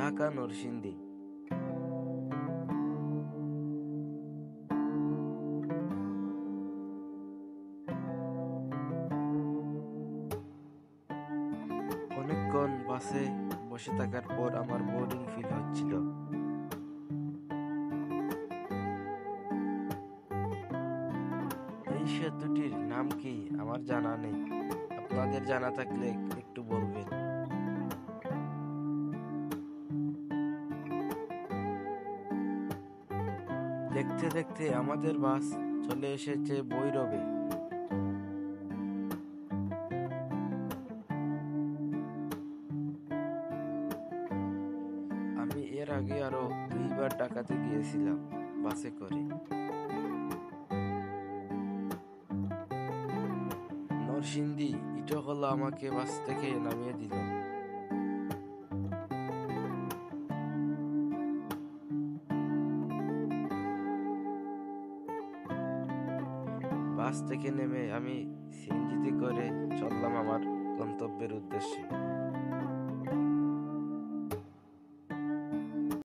ঢাকা নরসিংদী। অনেকক্ষণ বাসে বসে থাকার পর আমার বোরিং ফিল হচ্ছিল। এই সেতুটির নাম কি আমার জানা নেই, আপনাদের জানা থাকলে একটু বলবেন। দেখতে দেখতে আমাদের বাস চলে এসেছে ভৈরবে। আমি এর আগে আরো 2বার ঢাকাতে গিয়েছিলাম বাসে করে। নরসিংদী ইটখলা আমাকে বাস থেকে নামিয়ে দিল। বাস থেকে নেমে আমি সিএনজিতে করে চললাম আমার গন্তব্যের উদ্দেশ্যে।